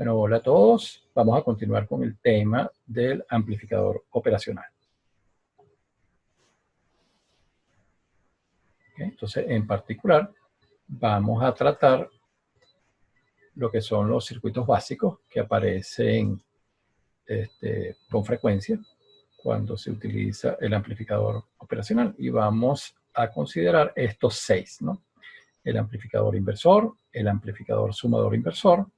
Bueno, hola a todos. Vamos a continuar con el tema del amplificador operacional. ¿Okay? Entonces, en particular, vamos a tratar lo que son los circuitos básicos que aparecen con frecuencia cuando se utiliza el amplificador operacional. Y vamos a considerar estos 6, ¿no? El amplificador inversor, el amplificador sumador inversor,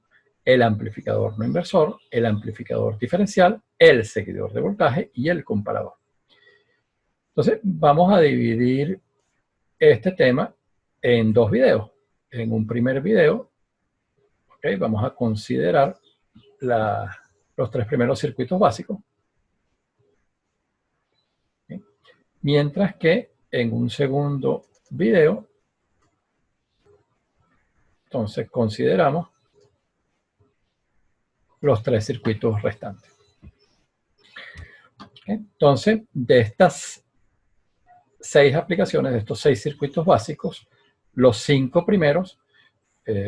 el amplificador no inversor, el amplificador diferencial, el seguidor de voltaje y el comparador. Entonces, vamos a dividir este tema en 2 videos. En un primer video, ¿okay? Vamos a considerar los 3 primeros circuitos básicos. ¿Okay? Mientras que en un segundo video, entonces consideramos los 3 circuitos restantes. ¿Okay? Entonces, de estas 6 aplicaciones, de estos 6 circuitos básicos, los 5 primeros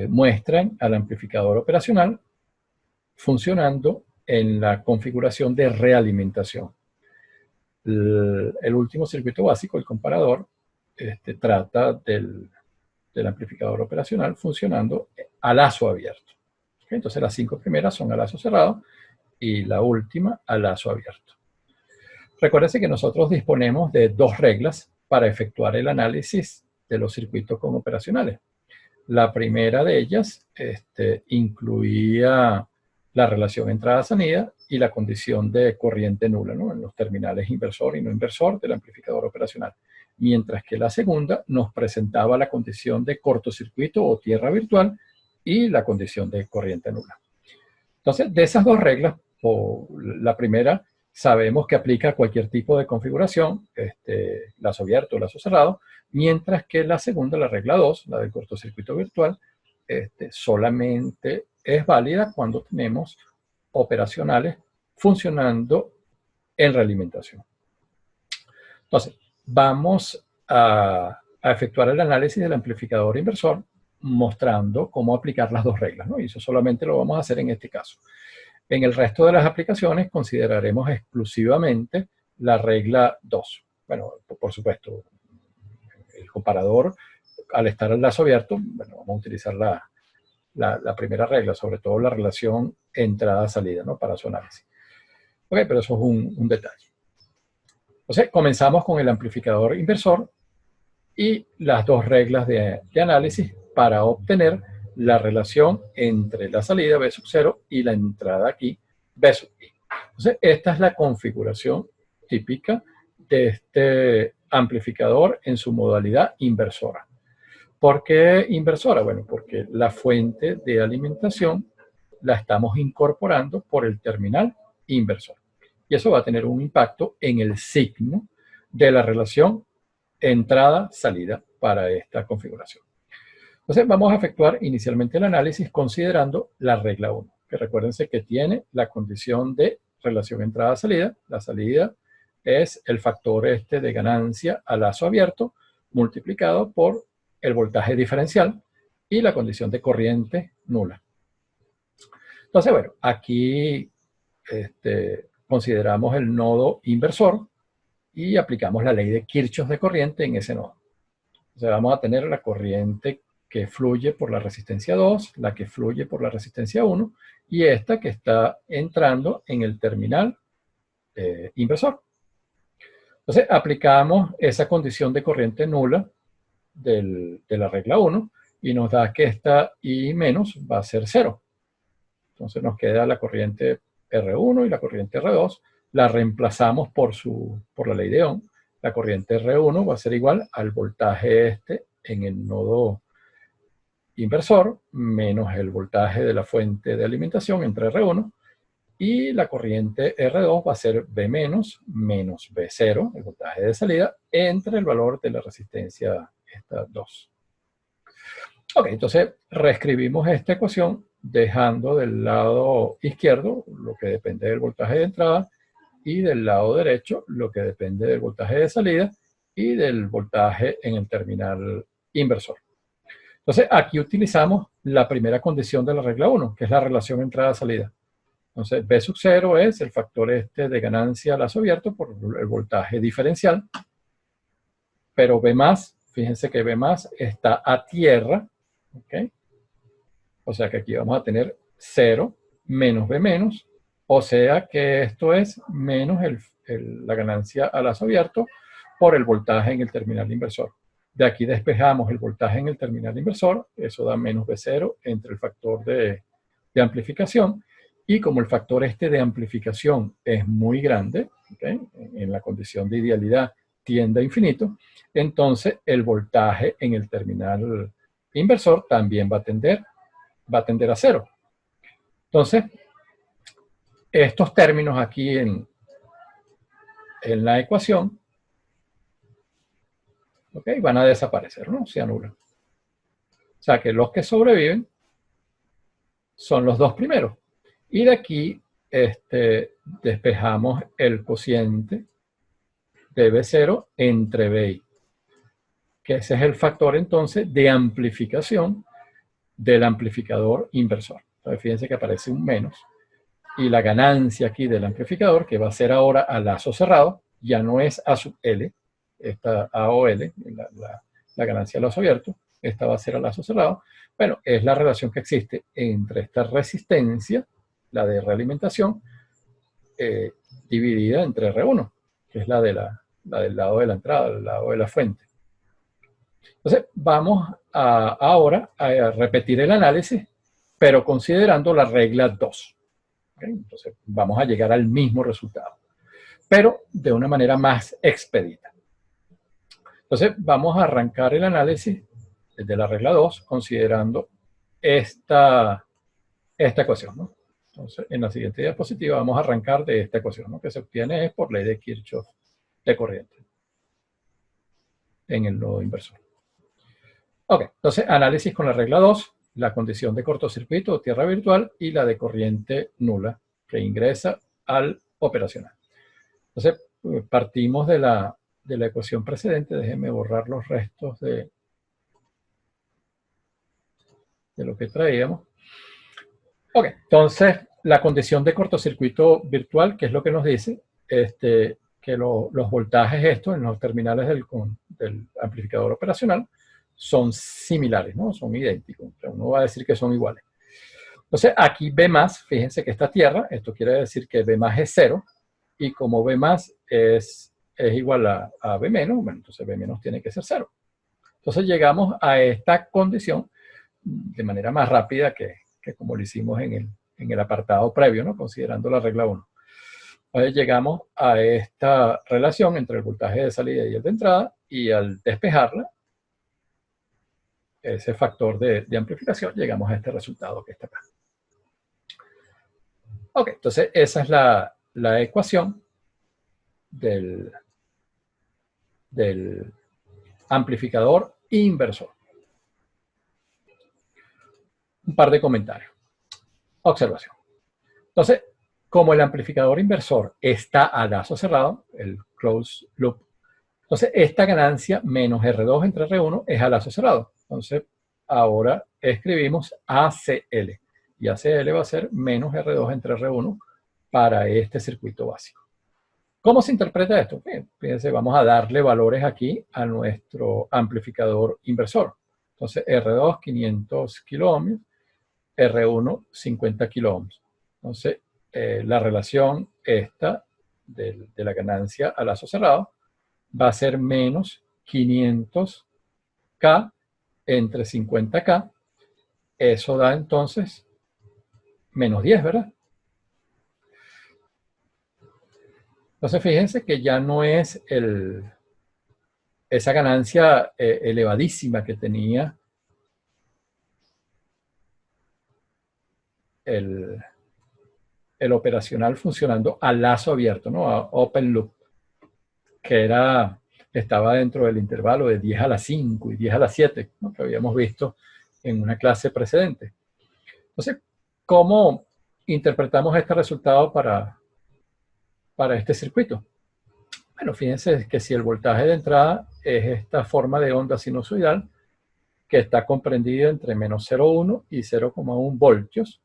muestran al amplificador operacional funcionando en la configuración de realimentación. El último circuito básico, el comparador, trata del amplificador operacional funcionando a lazo abierto. ¿Okay? Entonces las 5 primeras son a lazo cerrado y la última a lazo abierto. Recuérdense que nosotros disponemos de 2 reglas para efectuar el análisis de los circuitos con operacionales. La primera de ellas incluía la relación entrada-salida y la condición de corriente nula, ¿no? En los terminales inversor y no inversor del amplificador operacional. Mientras que la segunda nos presentaba la condición de cortocircuito o tierra virtual y la condición de corriente nula. Entonces, de esas 2 reglas, la primera sabemos que aplica a cualquier tipo de configuración, lazo abierto o lazo cerrado, mientras que la segunda, la regla 2, la del cortocircuito virtual, solamente es válida cuando tenemos operacionales funcionando en realimentación. Entonces, vamos a efectuar el análisis del amplificador inversor mostrando cómo aplicar las 2 reglas, ¿no? Y eso solamente lo vamos a hacer en este caso. En el resto de las aplicaciones consideraremos exclusivamente la regla 2. Bueno, por supuesto, el comparador, al estar al lazo abierto, bueno, vamos a utilizar la primera regla, sobre todo la relación entrada-salida, ¿no? Para su análisis. Ok, pero eso es un detalle. Entonces, comenzamos con el amplificador inversor y las 2 reglas de análisis para obtener la relación entre la salida B sub 0 y la entrada aquí B sub I. Entonces, esta es la configuración típica de este amplificador en su modalidad inversora. ¿Por qué inversora? Bueno, porque la fuente de alimentación la estamos incorporando por el terminal inversor. Y eso va a tener un impacto en el signo de la relación entrada-salida para esta configuración. Entonces vamos a efectuar inicialmente el análisis considerando la regla 1, que recuérdense que tiene la condición de relación entrada-salida. La salida es el factor de ganancia a lazo abierto multiplicado por el voltaje diferencial y la condición de corriente nula. Entonces, bueno, aquí consideramos el nodo inversor y aplicamos la ley de Kirchhoff de corriente en ese nodo. O sea, vamos a tener la corriente que fluye por la resistencia 2, la que fluye por la resistencia 1 y esta que está entrando en el terminal inversor. Entonces, aplicamos esa condición de corriente nula de la regla 1 y nos da que esta I menos va a ser 0. Entonces nos queda la corriente R1 y la corriente R2. La reemplazamos por la ley de Ohm. La corriente R1 va a ser igual al voltaje en el nodo inversor menos el voltaje de la fuente de alimentación entre R1 y la corriente R2 va a ser B menos B0, el voltaje de salida, entre el valor de la resistencia 2. Ok, entonces reescribimos esta ecuación dejando del lado izquierdo lo que depende del voltaje de entrada y del lado derecho lo que depende del voltaje de salida y del voltaje en el terminal inversor. Entonces, aquí utilizamos la primera condición de la regla 1, que es la relación entrada-salida. Entonces, B sub 0 es el factor este de ganancia a lazo abierto por el voltaje diferencial. Pero B más, fíjense que B más está a tierra, ¿ok? O sea que aquí vamos a tener 0 menos B menos, o sea que esto es menos la ganancia a lazo abierto por el voltaje en el terminal inversor. De aquí despejamos el voltaje en el terminal inversor, eso da menos B0 entre el factor de amplificación, y como el factor este de amplificación es muy grande, ¿okay? En la condición de idealidad tiende a infinito, entonces el voltaje en el terminal inversor también va a tender a 0. Entonces, estos términos aquí en la ecuación, ¿okay? Van a desaparecer, ¿no? Se anulan. O sea que los que sobreviven son los dos primeros. Y de aquí despejamos el cociente de B0 entre B, que ese es el factor entonces de amplificación del amplificador inversor. Entonces fíjense que aparece un menos. Y la ganancia aquí del amplificador, que va a ser ahora a lazo cerrado, ya no es A sub L, esta A o L, la ganancia a lazo abierto, esta va a ser a lazo cerrado. Bueno, es la relación que existe entre esta resistencia, la de realimentación, dividida entre R1, que es la del lado de la entrada, del lado de la fuente. Entonces, vamos ahora a repetir el análisis, pero considerando la regla 2. ¿Okay? Entonces, vamos a llegar al mismo resultado, pero de una manera más expedita. Entonces, vamos a arrancar el análisis de la regla 2 considerando esta ecuación, ¿no? Entonces, en la siguiente diapositiva vamos a arrancar de esta ecuación, ¿no? Que se obtiene por ley de Kirchhoff de corriente en el nodo inversor. Ok, entonces análisis con la regla 2, la condición de cortocircuito o tierra virtual y la de corriente nula que ingresa al operacional. Entonces, partimos de la ecuación precedente. Déjenme borrar los restos de lo que traíamos. Ok, entonces la condición de cortocircuito virtual, que es lo que nos dice, que los voltajes estos en los terminales del amplificador operacional son similares, ¿no? Son idénticos. O sea, uno va a decir que son iguales. Entonces, aquí B más, fíjense que está tierra, esto quiere decir que B más es 0, y como B más es igual a B menos, bueno, entonces B menos tiene que ser 0. Entonces llegamos a esta condición de manera más rápida que como lo hicimos en el apartado previo, ¿no? Considerando la regla 1. Entonces llegamos a esta relación entre el voltaje de salida y el de entrada, y al despejarla, ese factor de amplificación, llegamos a este resultado que está acá. Ok, entonces esa es la ecuación del amplificador inversor. Un par de comentarios. Observación. Entonces, como el amplificador inversor está a lazo cerrado, el closed loop, entonces esta ganancia menos R2 entre R1 es a lazo cerrado. Entonces, ahora escribimos ACL. Y ACL va a ser menos R2 entre R1 para este circuito básico. ¿Cómo se interpreta esto? Bien, fíjense, vamos a darle valores aquí a nuestro amplificador inversor. Entonces, R2, 500 kiloohms, R1, 50 kiloohms. Entonces, la relación esta de la ganancia a lazo cerrado va a ser menos 500K entre 50K. Eso da entonces menos 10, ¿verdad? Entonces, fíjense que ya no es esa ganancia elevadísima que tenía el operacional funcionando a lazo abierto, ¿no? A open loop, que estaba dentro del intervalo de 10 a la 5 y 10 a la 7, ¿no? Que habíamos visto en una clase precedente. Entonces, ¿cómo interpretamos este resultado para este circuito? Bueno, fíjense que si el voltaje de entrada es esta forma de onda sinusoidal, que está comprendida entre menos 0,1 y 0,1 voltios,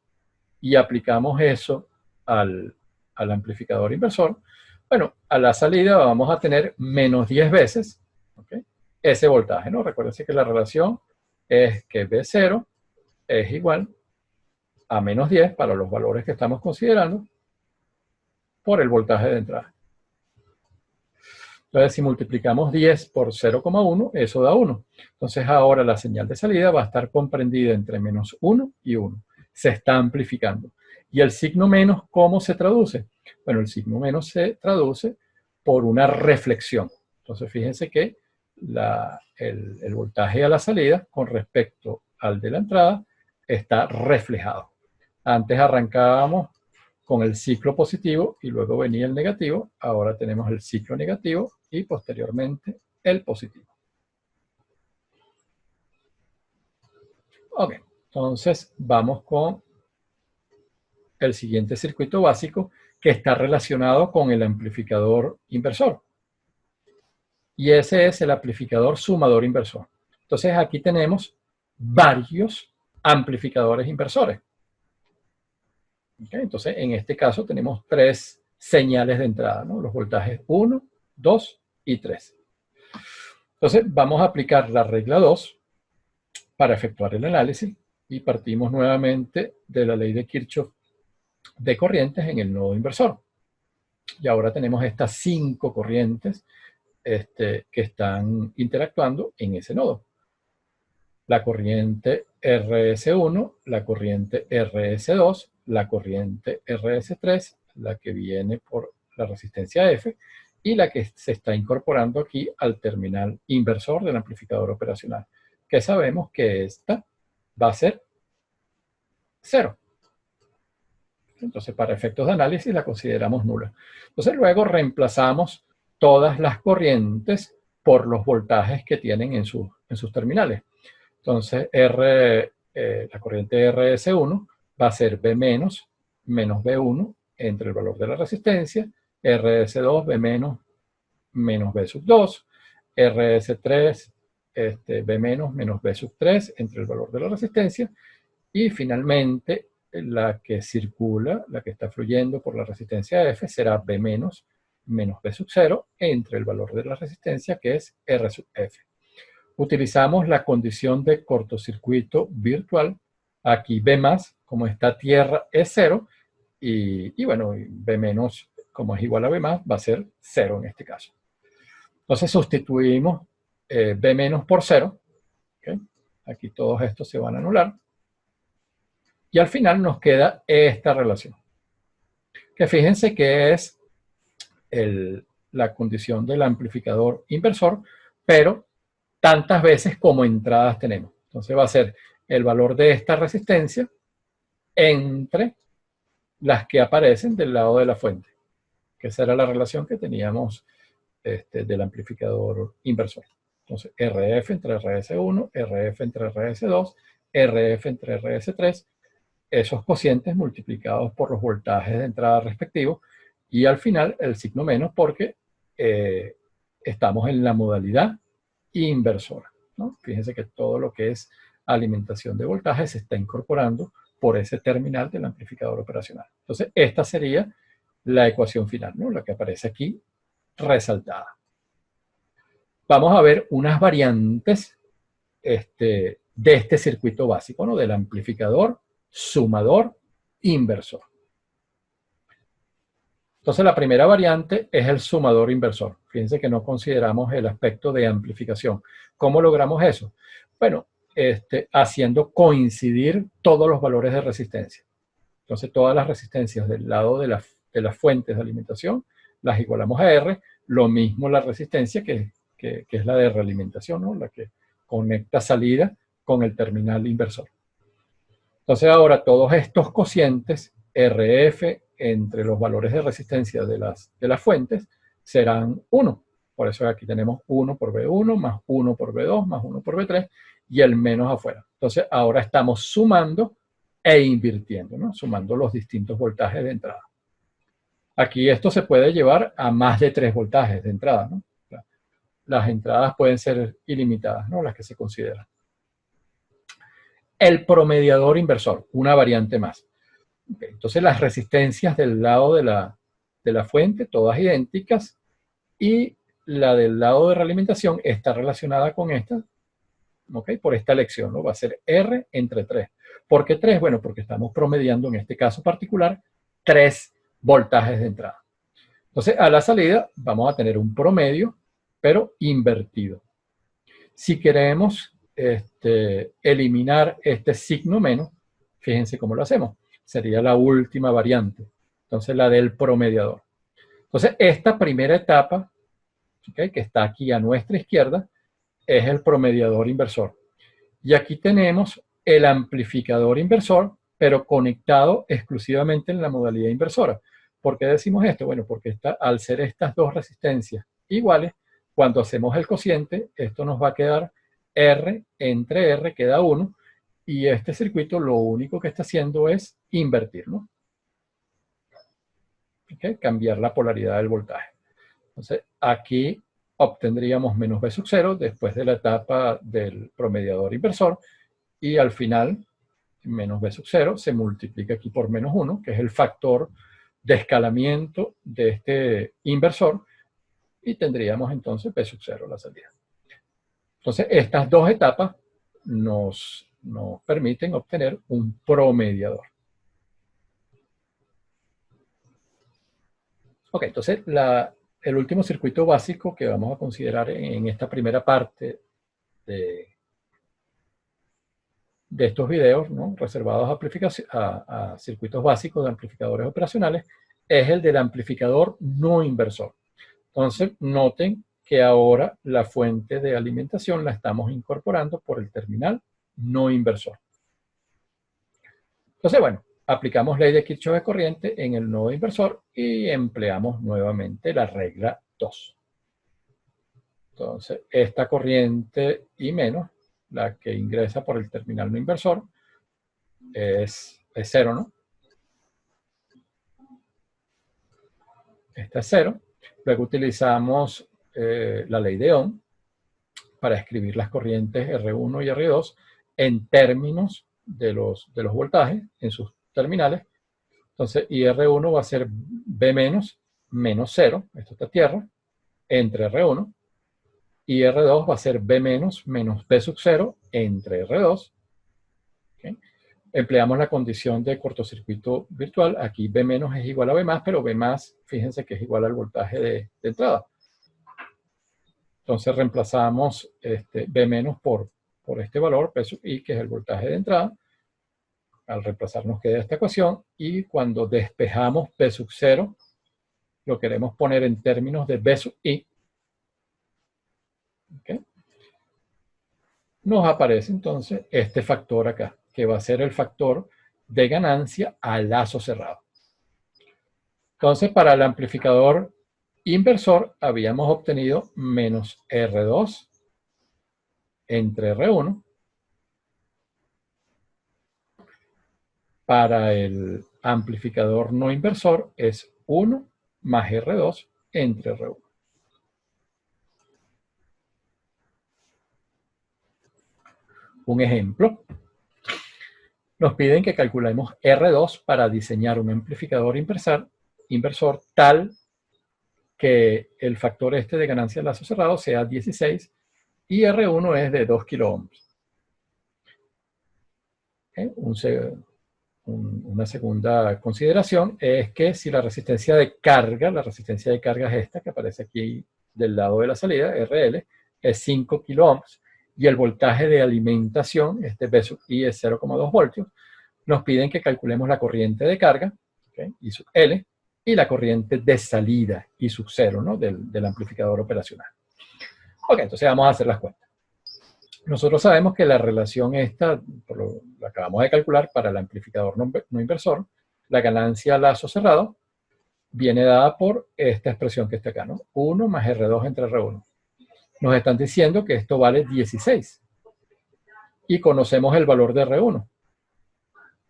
y aplicamos eso al amplificador inversor, bueno, a la salida vamos a tener menos 10 veces, ¿okay?, ese voltaje, ¿no? Recuerden que la relación es que V0 es igual a menos 10 para los valores que estamos considerando por el voltaje de entrada. Entonces, si multiplicamos 10 por 0,1, eso da 1. Entonces, ahora la señal de salida va a estar comprendida entre menos 1 y 1. Se está amplificando. ¿Y el signo menos cómo se traduce? Bueno, el signo menos se traduce por una reflexión. Entonces, fíjense que el voltaje a la salida con respecto al de la entrada está reflejado. Antes arrancábamos con el ciclo positivo y luego venía el negativo. Ahora tenemos el ciclo negativo y posteriormente el positivo. Ok, entonces vamos con el siguiente circuito básico que está relacionado con el amplificador inversor. Y ese es el amplificador sumador inversor. Entonces aquí tenemos varios amplificadores inversores. Okay, entonces en este caso tenemos 3 señales de entrada, ¿no? Los voltajes 1, 2 y 3. Entonces vamos a aplicar la regla 2 para efectuar el análisis y partimos nuevamente de la ley de Kirchhoff de corrientes en el nodo inversor. Y ahora tenemos estas 5 corrientes que están interactuando en ese nodo. La corriente RS1, la corriente RS2, la corriente RS3, la que viene por la resistencia F, y la que se está incorporando aquí al terminal inversor del amplificador operacional, que sabemos que esta va a ser 0. Entonces, para efectos de análisis la consideramos nula. Entonces, luego reemplazamos todas las corrientes por los voltajes que tienen en sus terminales. Entonces, la corriente RS1 va a ser B menos B1 entre el valor de la resistencia, RS2 B menos B sub 2, RS3 B menos B sub 3 entre el valor de la resistencia, y finalmente la que circula, la que está fluyendo por la resistencia F, será B menos B sub 0 entre el valor de la resistencia, que es R sub F. Utilizamos la condición de cortocircuito virtual. Aquí B más, como está tierra, es 0. Y bueno, B menos, como es igual a B más, va a ser 0 en este caso. Entonces sustituimos B menos por 0. ¿Okay? Aquí todos estos se van a anular. Y al final nos queda esta relación. Que fíjense que es la condición del amplificador inversor, pero tantas veces como entradas tenemos. Entonces va a ser el valor de esta resistencia entre las que aparecen del lado de la fuente, que esa era la relación que teníamos del amplificador inversor. Entonces RF entre RS1, RF entre RS2, RF entre RS3, esos cocientes multiplicados por los voltajes de entrada respectivos, y al final el signo menos porque estamos en la modalidad inversora, ¿no? Fíjense que todo lo que es alimentación de voltaje se está incorporando por ese terminal del amplificador operacional. Entonces, esta sería la ecuación final, ¿no? La que aparece aquí resaltada. Vamos a ver unas variantes de este circuito básico, ¿no? Del amplificador sumador inversor. Entonces, la primera variante es el sumador inversor. Fíjense que no consideramos el aspecto de amplificación. ¿Cómo logramos eso? Bueno, haciendo coincidir todos los valores de resistencia. Entonces, todas las resistencias del lado de las fuentes de alimentación las igualamos a R. Lo mismo la resistencia que es la de realimentación, ¿no? La que conecta salida con el terminal inversor. Entonces, ahora todos estos cocientes RF entre los valores de resistencia de las fuentes serán 1. Por eso aquí tenemos 1 por B1 más 1 por B2 más 1 por B3 y el menos afuera. Entonces ahora estamos sumando e invirtiendo, ¿no? Sumando los distintos voltajes de entrada. Aquí esto se puede llevar a más de 3 voltajes de entrada, ¿no? Las entradas pueden ser ilimitadas, ¿no? Las que se consideran. el promediador inversor, una variante más. Okay, entonces las resistencias del lado de la fuente, todas idénticas, y la del lado de realimentación está relacionada con esta, ¿okay? Por esta elección, ¿no? Va a ser R entre 3. ¿Por qué 3? Bueno, porque estamos promediando en este caso particular 3 voltajes de entrada. Entonces, a la salida vamos a tener un promedio, pero invertido. Si queremos eliminar este signo menos, fíjense cómo lo hacemos. Sería la última variante. Entonces, la del promediador. Entonces, esta primera etapa, ¿okay? Que está aquí a nuestra izquierda, es el promediador inversor. Y aquí tenemos el amplificador inversor, pero conectado exclusivamente en la modalidad inversora. ¿Por qué decimos esto? Bueno, porque al ser estas dos resistencias iguales, cuando hacemos el cociente, esto nos va a quedar R entre R, queda 1, y este circuito lo único que está haciendo es invertir, ¿no? ¿Okay? Cambiar la polaridad del voltaje. Entonces, aquí obtendríamos menos B sub 0 después de la etapa del promediador inversor, y al final, menos B sub 0 se multiplica aquí por menos 1, que es el factor de escalamiento de este inversor, y tendríamos entonces B sub 0 la salida. Entonces, estas dos etapas nos permiten obtener un promediador. Ok, entonces el último circuito básico que vamos a considerar en esta primera parte de estos videos, ¿no? Reservados a circuitos básicos de amplificadores operacionales, es el del amplificador no inversor. Entonces, noten que ahora la fuente de alimentación la estamos incorporando por el terminal no inversor. Entonces, bueno, aplicamos ley de Kirchhoff de corriente en el nodo inversor y empleamos nuevamente la regla 2. Entonces, esta corriente I menos, la que ingresa por el terminal no inversor, es 0, ¿no? Esta es 0. Luego utilizamos la ley de Ohm para escribir las corrientes R1 y R2 en términos de los voltajes en sus terminales. Entonces, IR1 va a ser B menos 0, esto está a tierra, entre R1. Y R2 va a ser B menos B sub 0 entre R2. ¿Okay? Empleamos la condición de cortocircuito virtual. Aquí B menos es igual a B más, pero B más, fíjense que es igual al voltaje de entrada. Entonces reemplazamos B menos por este valor, P sub I, que es el voltaje de entrada. Al reemplazar nos queda esta ecuación. Y cuando despejamos P sub 0, lo queremos poner en términos de B sub I. ¿Okay? Nos aparece entonces este factor acá, que va a ser el factor de ganancia a lazo cerrado. Entonces, para el amplificador inversor habíamos obtenido menos R2 entre R1. Para el amplificador no inversor es 1 más R2 entre R1. Un ejemplo. Nos piden que calculemos R2 para diseñar un amplificador inversor tal que el factor de ganancia de lazo cerrado sea 16 y R1 es de 2 kilo ohms. ¿Okay? Una segunda consideración es que si la resistencia de carga es esta que aparece aquí del lado de la salida, RL, es 5 kilo ohms, y el voltaje de alimentación, B sub I es 0,2 voltios, nos piden que calculemos la corriente de carga, ¿okay? I sub L, y la corriente de salida, I sub 0, ¿no? del amplificador operacional. Ok, entonces vamos a hacer las cuentas. Nosotros sabemos que la relación esta, la acabamos de calcular para el amplificador no inversor, la ganancia a lazo cerrado, viene dada por esta expresión que está acá, ¿no? 1 más R2 entre R1. Nos están diciendo que esto vale 16. Y conocemos el valor de R1,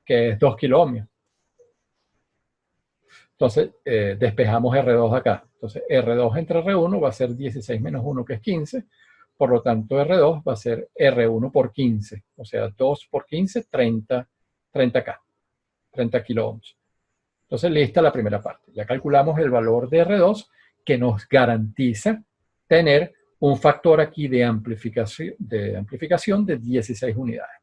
que es 2 kilo ohmios. Entonces, despejamos R2 acá. Entonces, R2 entre R1 va a ser 16 menos 1, que es 15. Por lo tanto, R2 va a ser R1 por 15, o sea, 2 por 15, 30K, 30 kilo ohms. Entonces, lista la primera parte. Ya calculamos el valor de R2 que nos garantiza tener un factor aquí de amplificación de 16 unidades.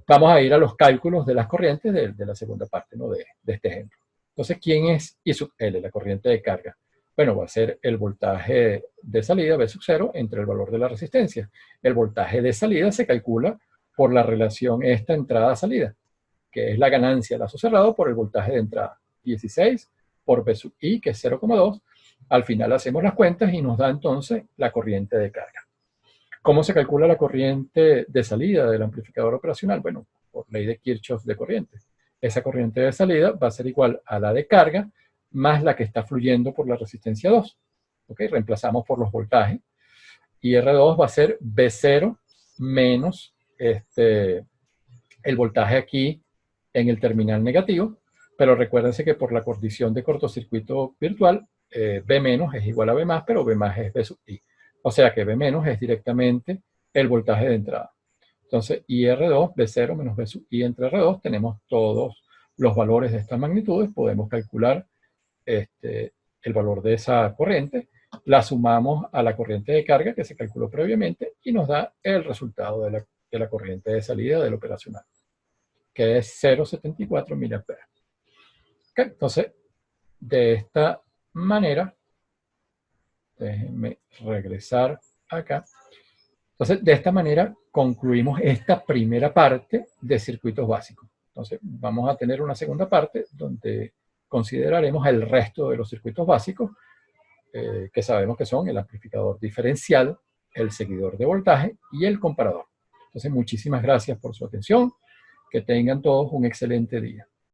Vamos a ir a los cálculos de las corrientes de la segunda parte, ¿no? de este ejemplo. Entonces, ¿quién es I sub L, la corriente de carga? Bueno, va a ser el voltaje de salida V sub 0 entre el valor de la resistencia. El voltaje de salida se calcula por la relación esta entrada-salida, que es la ganancia lazo cerrado por el voltaje de entrada. 16 por V sub I, que es 0,2. Al final hacemos las cuentas y nos da entonces la corriente de carga. ¿Cómo se calcula la corriente de salida del amplificador operacional? Bueno, por ley de Kirchhoff de corriente. Esa corriente de salida va a ser igual a la de carga más la que está fluyendo por la resistencia 2. ¿Ok? Reemplazamos por los voltajes. Y R2 va a ser V0 menos el voltaje aquí en el terminal negativo. Pero recuérdense que por la condición de cortocircuito virtual, V menos es igual a V más, pero V más es V sub I. O sea que V menos es directamente el voltaje de entrada. Entonces, IR2, V0 menos V sub I entre R2, tenemos todos los valores de estas magnitudes. Podemos calcular el valor de esa corriente, la sumamos a la corriente de carga que se calculó previamente y nos da el resultado de la corriente de salida del operacional, que es 0,74 mA. Okay, entonces, de esta manera, déjenme regresar acá. Entonces, de esta manera concluimos esta primera parte de circuitos básicos. Entonces, vamos a tener una segunda parte donde consideraremos el resto de los circuitos básicos, que sabemos que son el amplificador diferencial, el seguidor de voltaje y el comparador. Entonces, muchísimas gracias por su atención. Que tengan todos un excelente día.